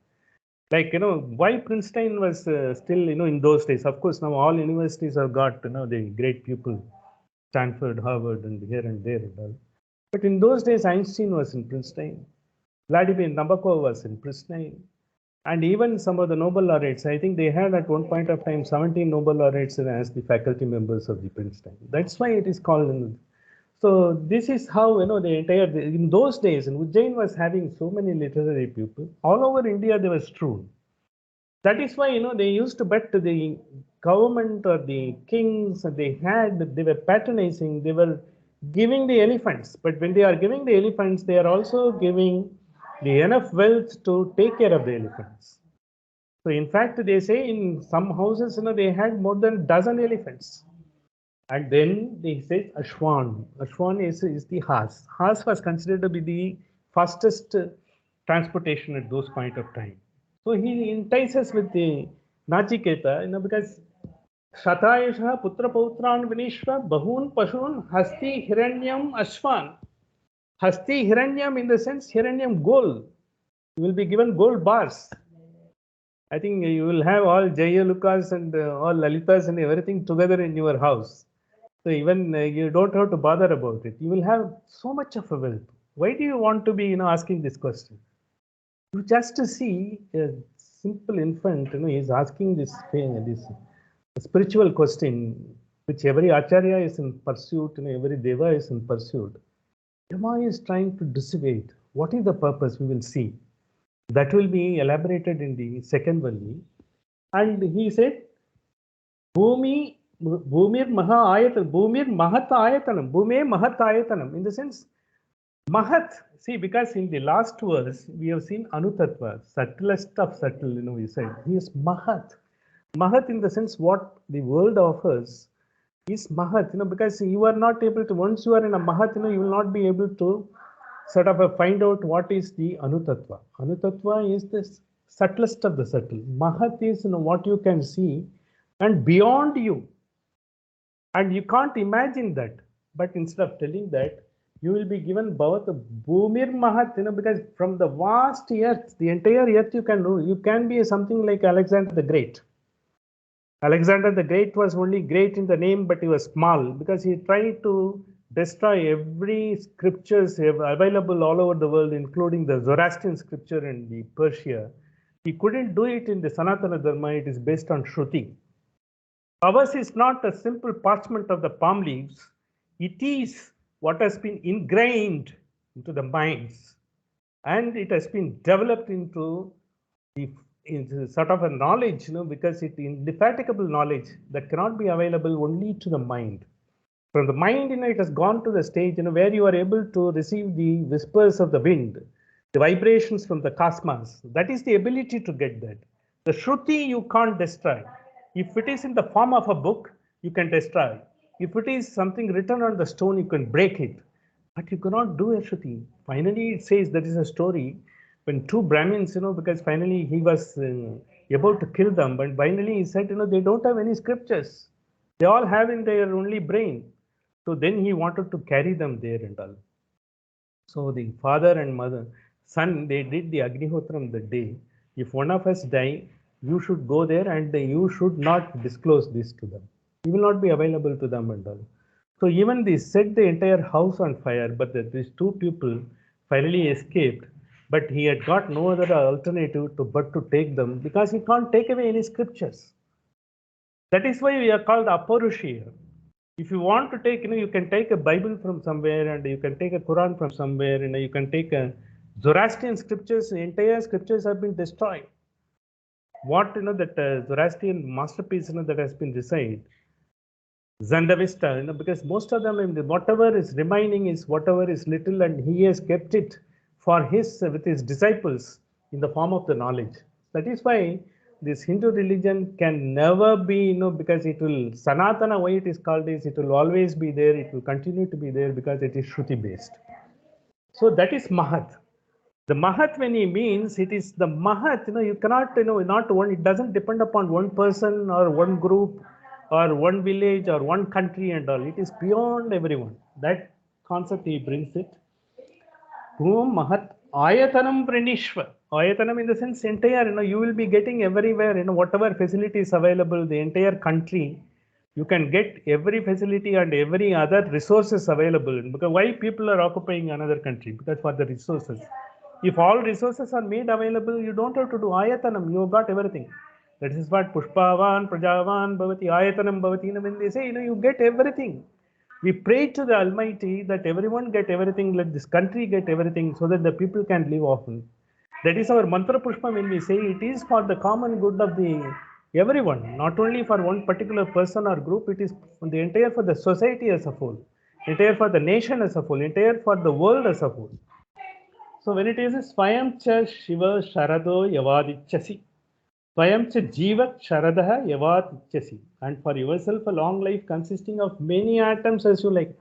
Like, why Princeton was still, in those days. Of course, now all universities have got, the great people, Stanford, Harvard, and here and there and all. But in those days, Einstein was in Princeton. Vladimir Nabokov was in Princeton. And even some of the Nobel laureates, I think they had at one point of time 17 Nobel laureates as the faculty members of the Princeton. That's why it is called. So this is how the entire, in those days, Ujjain was having so many literary people. All over India they were strewn. That is why they used to bet to the government or the kings they were patronizing, they were giving the elephants. But when they are giving the elephants, they are also giving the enough wealth to take care of the elephants. So in fact, they say in some houses, they had more than a dozen elephants. And then they say Ashwan. Ashwan is the horse. Horse was considered to be the fastest transportation at those point of time. So he entices with the Nachiketa, because Shatayasha Putra Pautran Vinishwa Bahun Pashun Hasti Hiranyam Ashwan. Hasti Hiranyam in the sense Hiranyam gold. You will be given gold bars. I think you will have all Jayalukas and all Lalitas and everything together in your house. So even you don't have to bother about it. You will have so much of a wealth. Why do you want to be asking this question? You just to see a simple infant, is asking this spiritual question, which every acharya is in pursuit, every deva is in pursuit. Yama is trying to dissipate. What is the purpose? We will see. That will be elaborated in the second Valli. And he said, Bhumir Mahat Ayatanam, Bhume Mahat Ayatanam, in the sense, Mahat, see, because in the last verse, we have seen Anutatva, subtlest of subtle, we said. He is Mahat. Mahat in the sense what the world offers is Mahat, because you are not able to, once you are in a Mahat, you will not be able to sort of find out what is the Anutatva. Anutatva is the subtlest of the subtle. Mahat is what you can see and beyond you. And you can't imagine that. But instead of telling that, you will be given both Bhumir Mahat, because from the vast earth, the entire earth you can be something like Alexander the Great. Alexander the Great was only great in the name, but he was small because he tried to destroy every scriptures available all over the world, including the Zoroastrian scripture in the Persia. He couldn't do it in the Sanatana Dharma. It is based on Shruti. Ours is not a simple parchment of the palm leaves. It is what has been ingrained into the minds, and it has been developed into sort of a knowledge, because it indefatigable knowledge that cannot be available only to the mind. From the mind, it has gone to the stage, where you are able to receive the whispers of the wind, the vibrations from the cosmos. That is the ability to get that. The Shruti you can't destroy. If it is in the form of a book, you can destroy. If it is something written on the stone, you can break it. But you cannot do a Shruti. Finally, it says there is a story when two Brahmins, because finally he was about to kill them, but finally he said, they don't have any scriptures. They all have in their only brain. So then he wanted to carry them there and all. So the father and son, they did the Agnihotram that day. If one of us die, you should go there and you should not disclose this to them. You will not be available to them and all. So even they set the entire house on fire, but these two people finally escaped. But he had got no other alternative but to take them, because he can't take away any scriptures. That is why we are called Aparushya. If you want to take, you can take a Bible from somewhere, and you can take a Quran from somewhere, you can take a Zoroastrian scriptures. Entire scriptures have been destroyed. What that Zoroastrian masterpiece that has been recited, Zandavista, because most of them, whatever is remaining is whatever is little, and he has kept it for his with his disciples in the form of the knowledge. That is why this Hindu religion can never be, because it will, Sanatana, why it is called is, it will always be there, it will continue to be there because it is Shruti based. So that is Mahat. The Mahat, when he means, it is the Mahat, you cannot, not one, it doesn't depend upon one person or one group or one village or one country and all. It is beyond everyone. That concept he brings it. Whom Mahat Ayatanam Pranishva. Ayatanam in the sense entire, you will be getting everywhere, whatever facilities available, the entire country, you can get every facility and every other resources available. Because why people are occupying another country? Because for the resources. If all resources are made available, you don't have to do ayatanam, you have got everything. That is what Pushpavan, Prajavan, Bhavati, Ayatanam, Bhavati, when they say, you get everything. We pray to the Almighty that everyone get everything, let this country get everything, so that the people can live often. That is our mantra pushpa when we say it is for the common good of the everyone, not only for one particular person or group, it is the entire for the society as a whole, entire for the nation as a whole, entire for the world as a whole. So when it is Swayam cha Shiva Sharado Yavadichasi, Swayam cha Jiva Sharadaha Yavadichasi, and for yourself a long life consisting of many atoms as you like.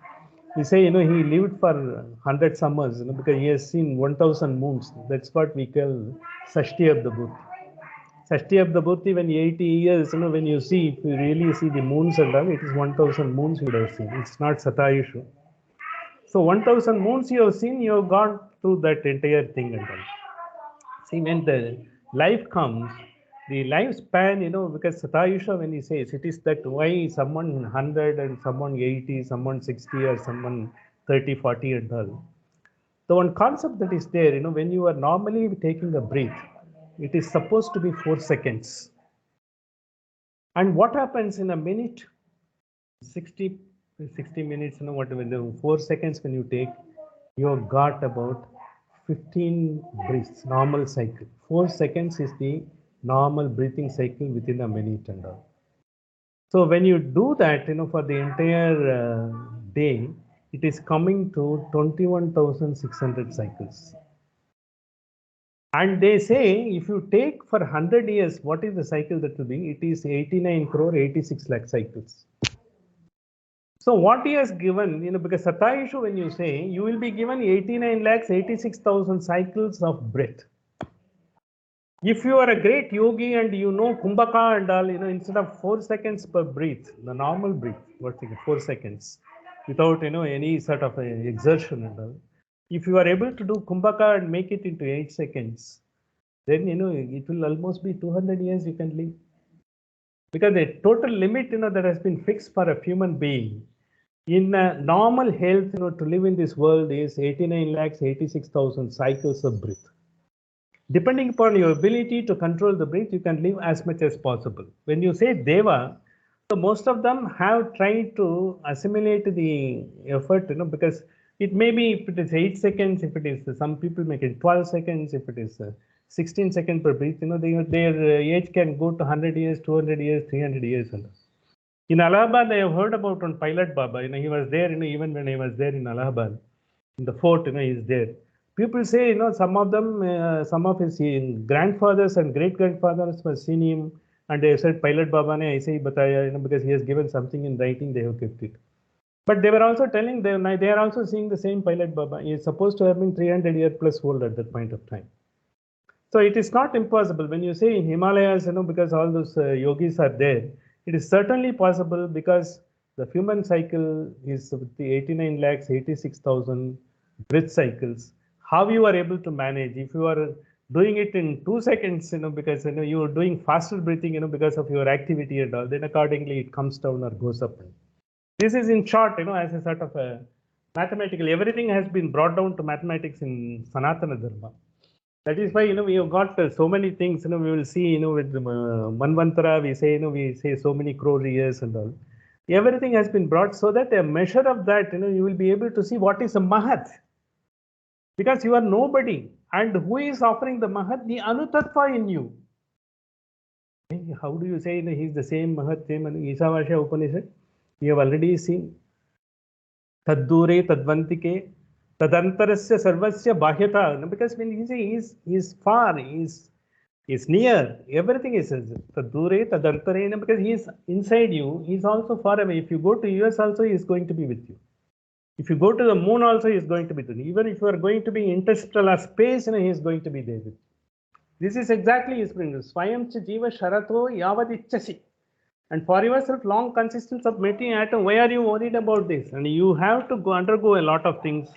We say, he lived for 100 summers, because he has seen 1000 moons. That's what we call Sashti of the Bhuti. Sashti of the Bhuti, when 80 years, when you see, if you really see the moons and all, it is 1000 moons you would have seen. It's not Satayushu. So 1000 moons you have seen, you have gone through that entire thing and all. See, when the life comes, the lifespan, because Satayusha, when he says, it is that why someone 100 and someone 80, someone 60 or someone 30, 40 and all. The one concept that is there, when you are normally taking a breath, it is supposed to be 4 seconds. And what happens in a minute, 60 minutes, whatever, the 4 seconds when you take, you have got about 15 breaths, normal cycle. 4 seconds is the normal breathing cycle within a minute and all. So when you do that, for the entire day, it is coming to 21,600 cycles. And they say, if you take for 100 years, what is the cycle that will be? It is 89 crore 86 lakh cycles. So what he has given, because Satayushu, when you say, you will be given 89 lakhs 86,000 cycles of breath. If you are a great yogi and you know Kumbhaka and all, instead of 4 seconds per breath, the normal breath, 4 seconds, without, any sort of exertion and all. If you are able to do Kumbhaka and make it into 8 seconds, then, it will almost be 200 years you can live. Because the total limit, that has been fixed for a human being in normal health, to live in this world is 89 lakhs 86,000 cycles of breath. Depending upon your ability to control the breath, you can live as much as possible. When you say Deva, so most of them have tried to assimilate the effort, because it may be, if it is 8 seconds, if it is, some people make it 12 seconds, if it is 16 seconds per breath, their age can go to 100 years, 200 years, 300 years. In Allahabad, I have heard about one Pilot Baba, he was there, even when I was there in Allahabad, in the fort, he is there. People say, some of them, some of his grandfathers and great-grandfathers were seen him, and they said, Pilot Baba ne aise hi bataya, because he has given something in writing, they have kept it. But they were also telling, they are also seeing the same Pilot Baba. He is supposed to have been 300 years plus old at that point of time. So it is not impossible. When you say in Himalayas, because all those yogis are there, it is certainly possible, because the human cycle is with the 89 lakhs 86,000 breath cycles. How you are able to manage, if you are doing it in 2 seconds, because you are doing faster breathing, because of your activity and all, then accordingly it comes down or goes up. This is in short, as a sort of a mathematical, everything has been brought down to mathematics in Sanatana Dharma. That is why, we have got so many things, we will see, with Manvantara, we say so many crore years and all. Everything has been brought so that a measure of that, you will be able to see what is a Mahat. Because you are nobody. And who is offering the Mahat? The Anutattva in you. How do you say he is the same Mahat, same Isavasya Upanishad? We have already seen. Taddure Tadvantike Tadantarasya Sarvasya Bahyata. Because when he says he is far, he is near, everything is Taddure Tadantare, because he is inside you, he is also far away. If you go to US also, he is going to be with you. If you go to the moon also, he is going to be there. Even if you are going to be interstellar space, he is going to be there with you. This is exactly his principle. Swayam cha jiva sharato yavadichasi. And for yourself, long consistence of melting atom, why are you worried about this? And you have to undergo a lot of things.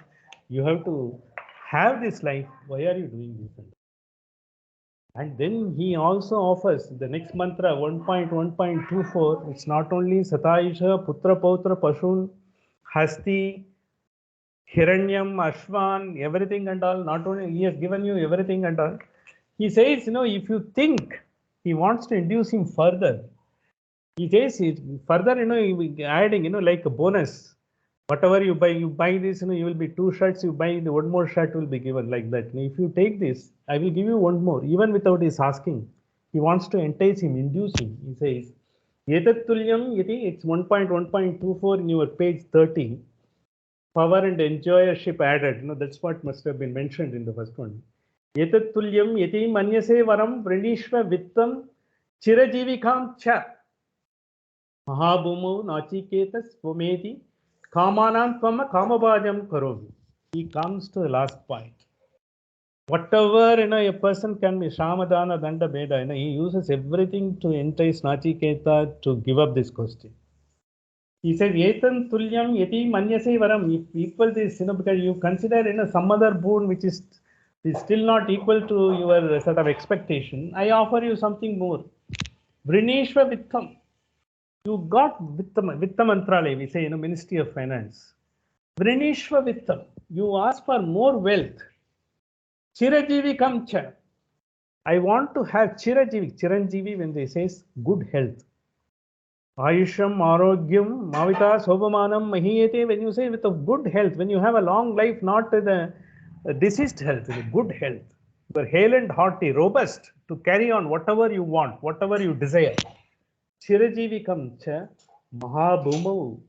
You have to have this life. Why are you doing this? And then he also offers the next mantra 1.1.24. It's not only Sataisha, Putra, Pautra, Pashun, Hasti, Hiranyam, Ashwan, everything and all. Not only he has given you everything and all. He says, if you think, he wants to induce him further. He says further, adding, like a bonus. Whatever you buy this, you will be 2 shirts, you buy the 1 more shirt will be given like that. If you take this, I will give you 1 more, even without his asking. He wants to entice him, induce him. He says, Yetat tulyam yati, it's 1.1.24 in your page 30. Power and enjoyership added. That's what must have been mentioned in the first one. Yetat tulyam yati manyase varam vrinishva vittam chirajivikam cha. Mahabhumo Nachiketas Third Kamanam Tvama Kamabhajam Karomi. He comes to the last point. Whatever a person can be Shamadana Danda Beda, he uses everything to entice Nachiketa to give up this question. He said, Yetan Tulyam Yeti Manyase Varam, if equal this, because you consider some other boon which is still not equal to your sort of expectation, I offer you something more. Vrinishva Vittam. You got Vitta Mantralaya, we say, Ministry of Finance. Vrinishva Vittam. You ask for more wealth. Chirajivi Kamcha. I want to have Chiranjivi when they say good health. Ayusham, Arogyam, Mavita, Sobamanam, Mahiyete. When you say with a good health, when you have a long life, not the diseased health, good health. You are hale and hearty, robust to carry on whatever you want, whatever you desire. Chirajivikam cha Mahabhumo.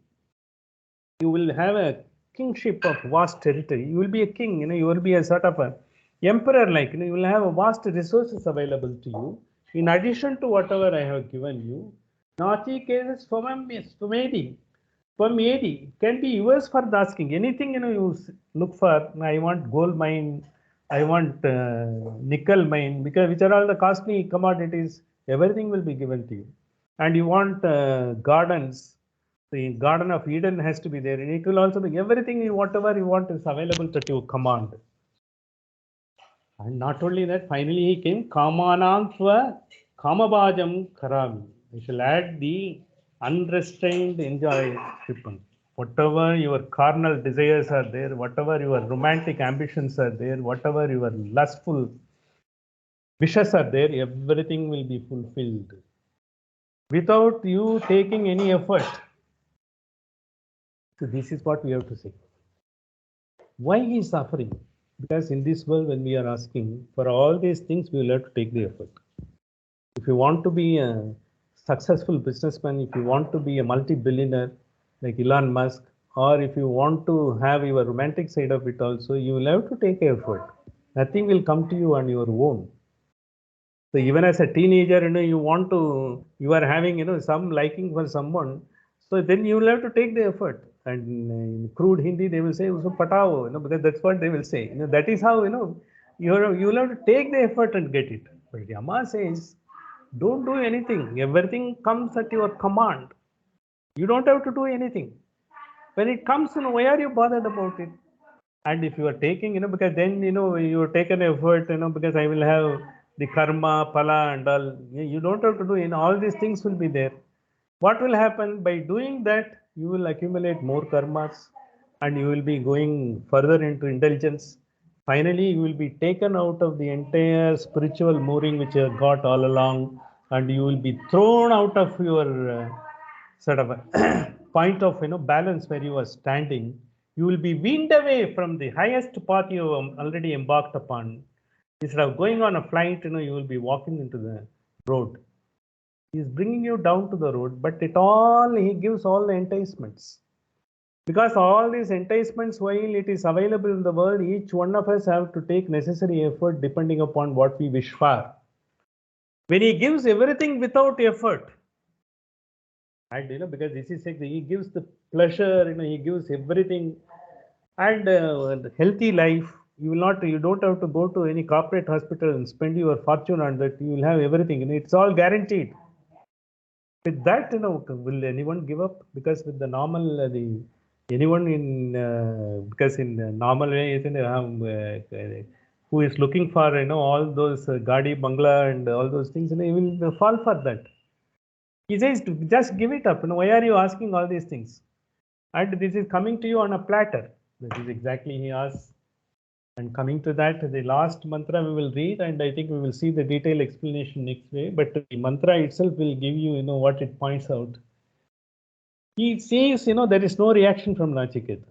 You will have a kingship of vast territory. You will be a king, you will be a sort of a emperor like, you will have a vast resources available to you. In addition to whatever I have given you, Nachiketas Third can be yours for the asking. Anything, you look for, I want gold mine, I want nickel mine, because which are all the costly commodities, everything will be given to you. And you want gardens, the Garden of Eden has to be there. And it will also be everything, whatever you want is available at your command. And not only that, finally he came, Kamanantva Kamabhajam Karami. I shall add the unrestrained enjoyment. Whatever your carnal desires are there, whatever your romantic ambitions are there, whatever your lustful wishes are there, everything will be fulfilled. Without you taking any effort. So this is what we have to say. Why he is suffering? Because in this world, when we are asking for all these things, we will have to take the effort. If you want to be a successful businessman, if you want to be a multi-billionaire like Elon Musk, or if you want to have your romantic side of it also, you will have to take effort. Nothing will come to you on your own. So even as a teenager, you are having, some liking for someone. So then you will have to take the effort. And in crude Hindi, they will say, "Usko patao," because that's what they will say. That is how, you will have to take the effort and get it. But Yama says, don't do anything. Everything comes at your command. You don't have to do anything. When it comes, why are you bothered about it? And if you are taking, because then, you take an effort, because I will have the karma, phala and all. You don't have to do, all these things will be there. What will happen? By doing that, you will accumulate more karmas and you will be going further into indulgence. Finally, you will be taken out of the entire spiritual mooring which you have got all along, and you will be thrown out of your sort of a point of balance where you are standing, you will be weaned away from the highest path you have already embarked upon. Instead of going on a flight, you will be walking into the road. He is bringing you down to the road, but he gives all the enticements. Because all these enticements, while it is available in the world, each one of us have to take necessary effort depending upon what we wish for. When he gives everything without effort, and because this is he gives the pleasure, he gives everything, and healthy life. You don't have to go to any corporate hospital and spend your fortune on that. You will have everything. It's all guaranteed. With that, will anyone give up? Because with the normal, anyone in because in the normal way, who is looking for all those Gadi Bangla and all those things, he will fall for that. He says to just give it up. Why are you asking all these things? And this is coming to you on a platter. That is exactly he asks. And coming to that, the last mantra we will read, and I think we will see the detailed explanation next way. But the mantra itself will give you, what it points out. He says, there is no reaction from Nachiketa.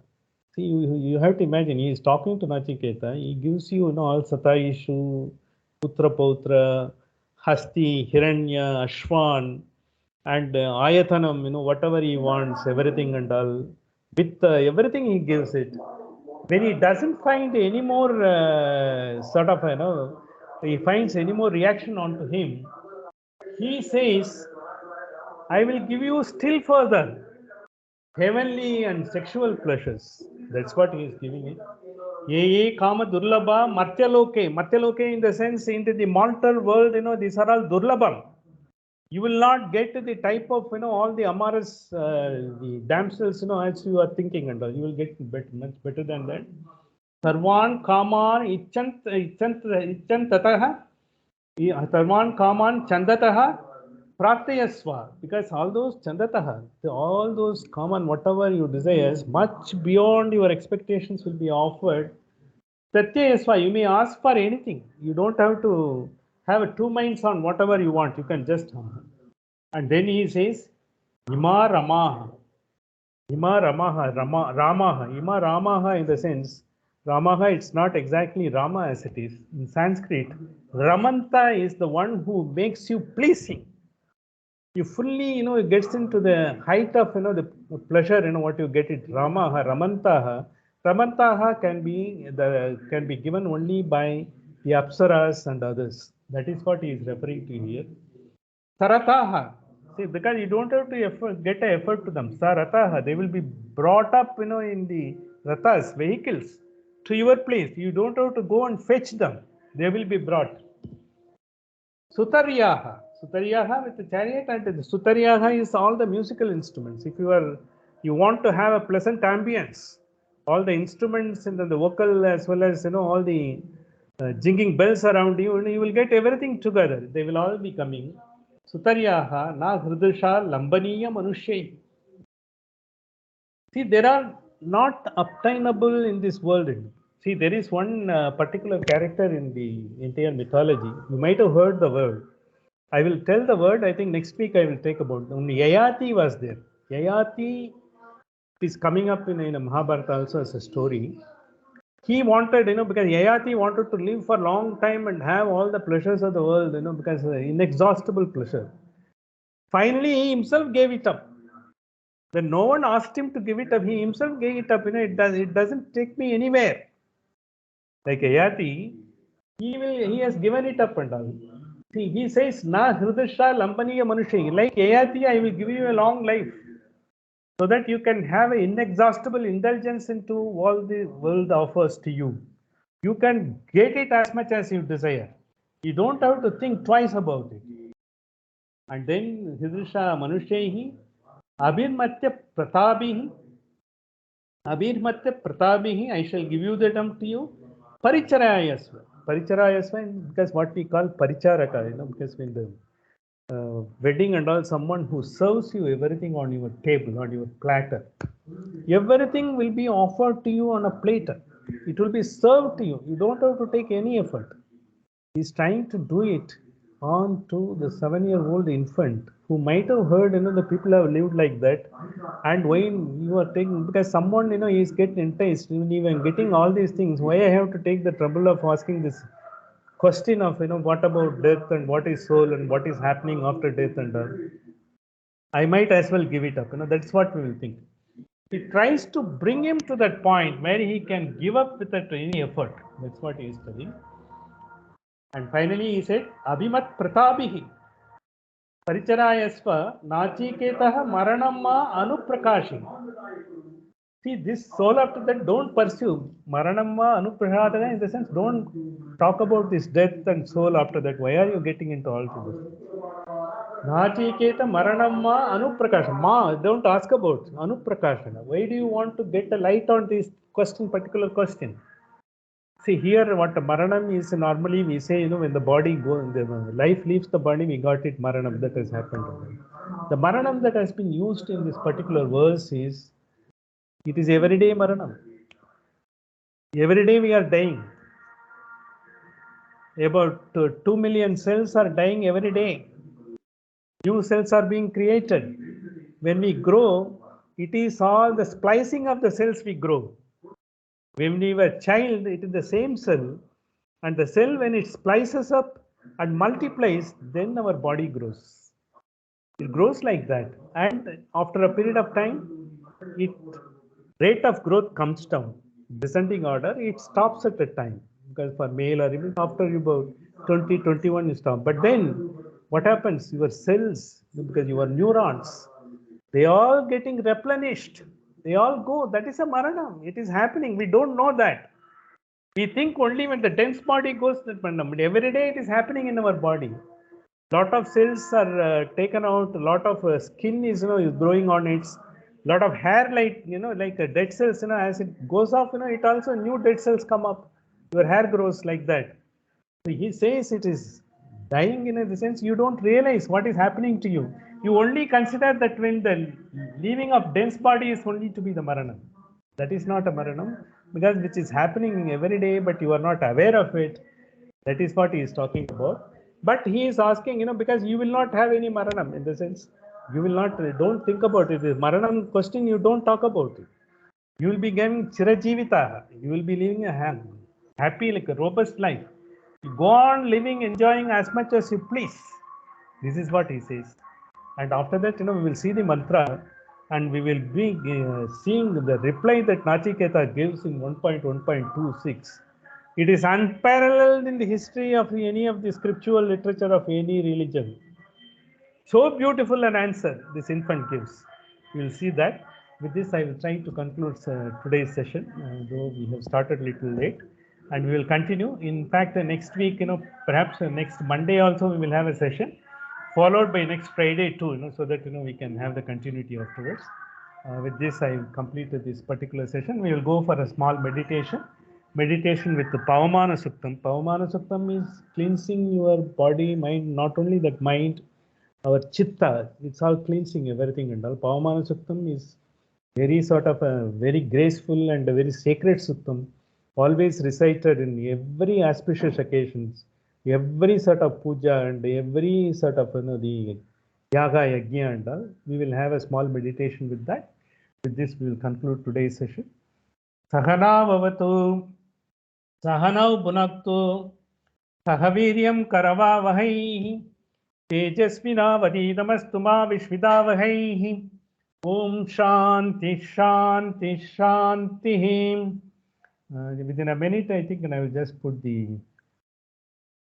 See, you have to imagine, he is talking to Nachiketa. He gives you, all Sataishu, Putra Pautra, Hasti, Hiranya, Ashwan, and Ayatanam, whatever he wants, everything and all. With everything he gives it. When he doesn't find any more he finds any more reaction onto him, he says, I will give you still further heavenly and sexual pleasures. That's what he is giving it. Ye kama durlabha martyaloke. Martyaloke in the sense into the mortal world, these are all durlabham. You will not get the type of, all the amorous the damsels, as you are thinking and all. You will get much better than that. Sarvan kaman ichantatah, sarvan kaman chandatah pratyasva. Because all those chandatah, all those common, whatever you desire, much beyond your expectations will be offered. Pratyasva, you may ask for anything. You don't have to have two minds on whatever you want. You can just. And then he says, Ima Ramaha. Ima Ramaha, Ramaha. Ima Ramaha in the sense, Ramaha, it's not exactly Rama as it is. In Sanskrit, Ramanta is the one who makes you pleasing. You fully, it gets into the height of, the pleasure, what you get it. Ramaha, Ramantaha. Ramantaha can be given only by the Apsaras and others. That is what he is referring to here. Sarataha. See, because you don't have to get an effort to them. Sarataha. They will be brought up, in the rathas, vehicles, to your place. You don't have to go and fetch them. They will be brought. Sutaryaha. Sutaryaha with the chariot, and the Sutaryaha is all the musical instruments. If you want to have a pleasant ambience, all the instruments and the vocal as well as all the jingling bells around you, you will get everything together. They will all be coming. Sutaryaha na hridasha lambaniya manushya. See, there are not obtainable in this world. See, there is one particular character in the entire mythology. You might have heard the word. I will tell the word. I think next week I will take about. Only Yayati was there. Yayati is coming up in a Mahabharata also as a story. He wanted, because Yayati wanted to live for a long time and have all the pleasures of the world, because inexhaustible pleasure. Finally, he himself gave it up. When no one asked him to give it up, he himself gave it up. It doesn't take me anywhere. Like Yayati, he has given it up and all. See, he says, Na hridasha lampaniya manushya. Like Yayati, I will give you a long life, so that you can have an inexhaustible indulgence into all the world offers to you. You can get it as much as you desire. You don't have to think twice about it. And then Hridasha Manushyahi, Abhirmatya Pratabihi, Abhirmatya Pratabihi, I shall give you the term to you. Paricharayasva. Paricharayasva, because what we call Paricharaka, because when the wedding and all, someone who serves you everything on your table, on your platter. Everything will be offered to you on a platter. It will be served to you. You don't have to take any effort. He's trying to do it on to the 7-year-old infant who might have heard, the people have lived like that. And when you are taking, because someone, is getting enticed, even getting all these things, why I have to take the trouble of asking this question of, what about death and what is soul and what is happening after death and all. I might as well give it up. That's what we will think. He tries to bring him to that point where he can give up without any effort. That's what he is telling. And finally he said, Abhimat Pratabihi Paricharayasva Nachiketah Maranamma Anuprakashi. See, this soul after that, don't pursue Maranamma Anuprakashi, in the sense, don't talk about this death and soul after that. Why are you getting into all of this? Nachiketa Maranamma Anuprakashana. Ma, don't ask about Anuprakashana. Why do you want to get a light on this question, particular question? See, here what Maranam is, normally we say, when the body goes, the life leaves the body, we got it Maranam, that has happened. The Maranam that has been used in this particular verse is, it is everyday Maranam. Every day we are dying. About 2 million cells are dying every day. New cells are being created. When we grow, it is all the splicing of the cells we grow. When we were a child, it is the same cell, and the cell, when it splices up and multiplies, then our body grows. It grows like that, and after a period of time, its rate of growth comes down. Descending order, it stops at a time, because for male or even after about 20, 21, you stop. But then what happens? Your cells, because your neurons, they all getting replenished. They all go. That is a Maranam. It is happening. We don't know that. We think only when the dense body goes that Maranam. But every day it is happening in our body. Lot of cells are taken out. Lot of skin is, is growing on it. Lot of hair, like, like dead cells, as it goes off, it also new dead cells come up. Your hair grows like that. So he says it is dying in the sense you don't realize what is happening to you. You only consider that when the leaving of dense body is only to be the Maranam. That is not a Maranam, because which is happening every day, but you are not aware of it. That is what he is talking about. But he is asking, because you will not have any Maranam, in the sense, you will not, don't think about it. The Maranam question, you don't talk about it. You will be getting Chirajivita. You will be living a happy, like a robust life. You go on living, enjoying as much as you please. This is what he says. And after that, we will see the mantra, and we will be seeing the reply that Nachiketa gives in 1.1.26. It is unparalleled in the history of any of the scriptural literature of any religion. So beautiful an answer this infant gives. You will see that. With this, I will try to conclude today's session, though we have started a little late, and we will continue. In fact, next week, perhaps next Monday also we will have a session, followed by next Friday too, so that we can have the continuity afterwards. With this, I will complete this particular session. We will go for a small meditation. Meditation with the Pavamana Suktam. Pavamana Suktam is cleansing your body, mind, not only that mind, our chitta, it's all cleansing everything and all. Pavamana Suktam is very sort of a very graceful and a very sacred Suktam, always recited in every auspicious occasions, every sort of puja and every sort of the yaga, yajna and all. We will have a small meditation with that. With this, we will conclude today's session. Sahana Vavatu, Sahanau Bhunaktu, Sahaviryam Karavavahai, Tejasvinavadidamastu ma Vishvidavahai. Om Shanti Shanti Shanti. Within a minute, I think, and I will just put the